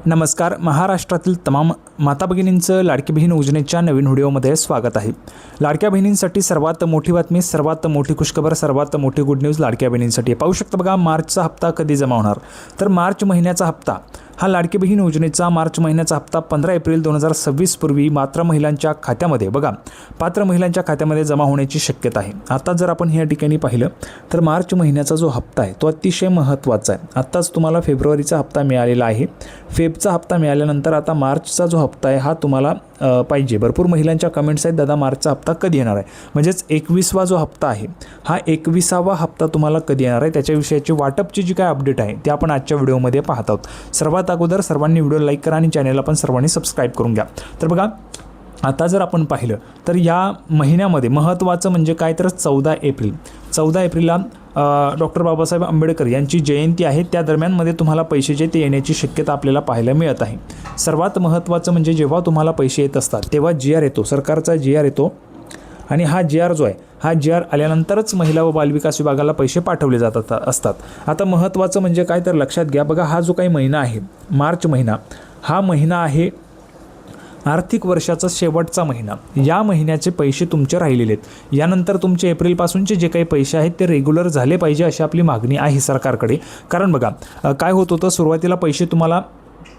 नमस्कार. महाराष्ट्रातील तमाम माता भगिनींचं लाडकी बहीण योजनेच्या नवीन व्हिडिओमध्ये स्वागत आहे. लाडक्या बहिणींसाठी सर्वात मोठी बातमी, सर्वात मोठी खुशखबर, सर्वात मोठी गुड न्यूज लाडक्या बहिणींसाठी. पाहू शकता बघा, मार्चचा हप्ता कधी जमा होणार. तर मार्च महिन्याचा हप्ता हा लाडकी बहीण योजनेचा मार्च महिन्याचा हप्ता 15 एप्रिल 2026 पूर्वी पात्र महिलांच्या खात्यामध्ये पात्र महिलांच्या खात्यामध्ये जमा होण्याची शक्यता आहे. आता जर आपण या ठिकाणी पाहिलं तर मार्च महिन्याचा जो हप्ता आहे तो अतिशय महत्त्वाचा आहे. आत्ताच तुम्हाला फेब्रुवारीचा हप्ता मिळालेला आहे. फेबचा हप्ता मिळाल्यानंतर आता मार्चचा जो हप्ता आहे हा तुम्हाला पाहिजे. भरपूर महिलांच्या कमेंट्स आहेत, दादा मार्चचा हप्ता कधी येणार आहे. म्हणजेच 21वा जो हप्ता आहे हा 21वा हप्ता तुम्हाला कधी येणार आहे त्याच्याविषयीची वाटपची जी काय अपडेट आहे ते आपण आजच्या व्हिडिओमध्ये पाहत आहोत. सर्वात अगोदर सर्वांनी व्हिडिओ लाईक करा आणि चॅनलला पण सर्वांनी सबस्क्राईब करून घ्या. तर बघा, आता जर आपण पाहिलं तर या महिन्यामध्ये महत्त्वाचं म्हणजे काय, तर 14 एप्रिलला डॉक्टर बाबासाहेब आंबेडकर यांची जयंती आहे. त्या दरम्यानमध्ये तुम्हाला पैसे जे ते येण्याची शक्यता आपल्याला पाहायला मिळत आहे. सर्वात महत्त्वाचं म्हणजे जेव्हा तुम्हाला पैसे येत असतात तेव्हा GR येतो, सरकारचा GR येतो आणि हा GR जो आहे हा GR आल्यानंतरच महिला व बालविकास विभागाला पैसे पाठवले जात असतात. आता महत्त्वाचं म्हणजे काय, तर लक्षात घ्या बघा, हा जो काही महिना आहे मार्च महिना, हा महिना आहे आर्थिक वर्षाचा शेवटचा महिना. या महिन्याचे पैसे तुमचे राहिलेले आहेत. यानंतर तुमचे एप्रिलपासूनचे जे काही पैसे आहेत ते रेग्युलर झाले पाहिजे अशी आपली मागणी आहे सरकारकडे. कारण बघा काय होत होतं, सुरुवातीला पैसे तुम्हाला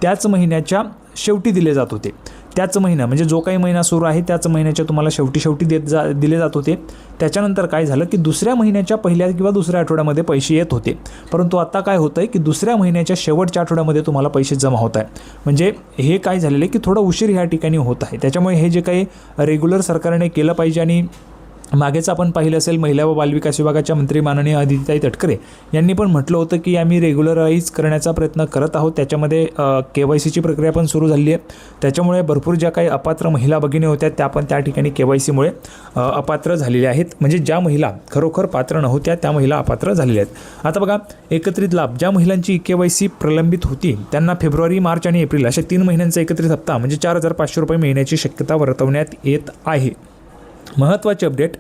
त्याच महिन्याच्या शेवटी दिले जात होते. त्याच महिना म्हणजे जो काही महिना सुरू आहे त्याच महिन्याच्या तुम्हाला शेवटी दिले जात होते. त्याच्यानंतर काय झालं की दुसऱ्या महिन्याच्या पहिल्या किंवा दुसऱ्या आठवड्यामध्ये पैसे येत होते. परंतु आता काय होतं आहे की दुसऱ्या महिन्याच्या शेवटच्या आठवड्यामध्ये तुम्हाला पैसे जमा होत आहे. म्हणजे हे काय झालेलं आहे की थोडं उशीर ह्या ठिकाणी होत आहे. त्याच्यामुळे हे जे काही रेग्युलर सरकारने केलं पाहिजे. आणि मागेच आपण पाहिलं असेल, महिला व बालविकास विभागाच्या मंत्री माननीय आदितीताई तटकरे यांनी पण म्हटलं होतं की आम्ही रेग्युलराईज करण्याचा प्रयत्न करत आहोत. त्याच्यामध्ये KYCची प्रक्रिया पण सुरू झाली आहे. त्याच्यामुळे भरपूर ज्या काही अपात्र महिला भगिनी होत्या त्या पण त्या ठिकाणी KYCमुळे अपात्र झालेल्या आहेत. म्हणजे ज्या महिला खरोखर पात्र नव्हत्या त्या महिला अपात्र झालेल्या आहेत. आता बघा, एकत्रित लाभ ज्या महिलांची KYC प्रलंबित होती त्यांना फेब्रुवारी, मार्च आणि एप्रिल अशा 3 महिन्यांचा एकत्रित हप्ता म्हणजे 4,500 रुपये मिळण्याची शक्यता वर्तवण्यात येत आहे. महत्त्वाची अपडेट,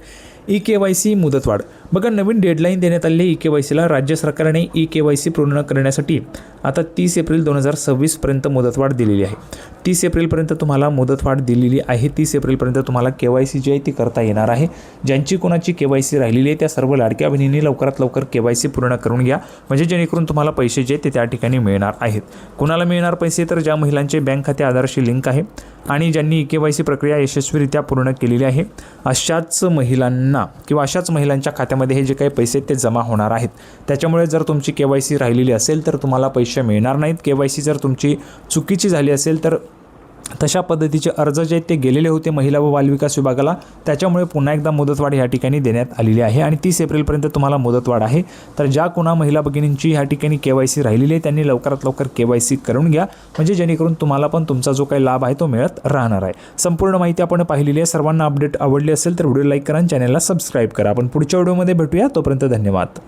eKYC मुदतवाढ. बघा, नवीन डेडलाईन देण्यात आली eKYCला. राज्य सरकारने eKYC पूर्ण करण्यासाठी आता 30 एप्रिल 2026 पर्यंत मुदतवाढ दिलेली आहे. 30 एप्रिलपर्यंत तुम्हाला मुदतवाढ दिलेली आहे. 30 एप्रिलपर्यंत तुम्हाला KYC जी आहे ती करता येणार आहे. ज्यांची कोणाची KYC राहिलेली आहे त्या सर्व लाडक्या बहिणींनी लवकरात लवकर KYC पूर्ण करून घ्या. म्हणजे जेणेकरून तुम्हाला पैसे जे ते त्या ठिकाणी मिळणार आहेत. कोणाला मिळणार पैसे, तर ज्या महिलांचे बँक खाते आधारशी लिंक आहे आणि ज्यांनी eKYC प्रक्रिया यशस्वीरित्या पूर्ण केलेली आहे अशाच महिलांना किंवा अशाच महिलांच्या खात्यामध्ये हे जे काही पैसे ते जमा होणार आहेत. त्याच्यामुळे जर तुमची KYC राहिलेली असेल तर तुम्हाला पैसे मिळणार नाहीत. KYC जर तुमची चुकीची झाली असेल तर तशा पद्धतीचे अर्ज जे ते गेलेले होते महिला व बालविकास विभागाला, त्याच्यामुळे पुन्हा एकदा मुदतवाढ ह्या ठिकाणी देण्यात आलेली आहे आणि 30 एप्रिलपर्यंत तुम्हाला मुदतवाढ आहे. तर ज्या कोणा महिला भगिनींची ह्या ठिकाणी KYC राहिलेली आहे त्यांनी लवकरात लवकर KYC करून घ्या. म्हणजे जेणेकरून तुम्हाला पण तुमचा जो काही लाभ आहे तो मिळत राहणार आहे. संपूर्ण माहिती आपण पाहिलेली आहे. सर्वांना अपडेट आवडली असेल तर व्हिडिओ लाईक करा आणि चॅनलला सबस्क्राईब करा. आपण पुढच्या व्हिडिओमध्ये भेटूया. तोपर्यंत धन्यवाद.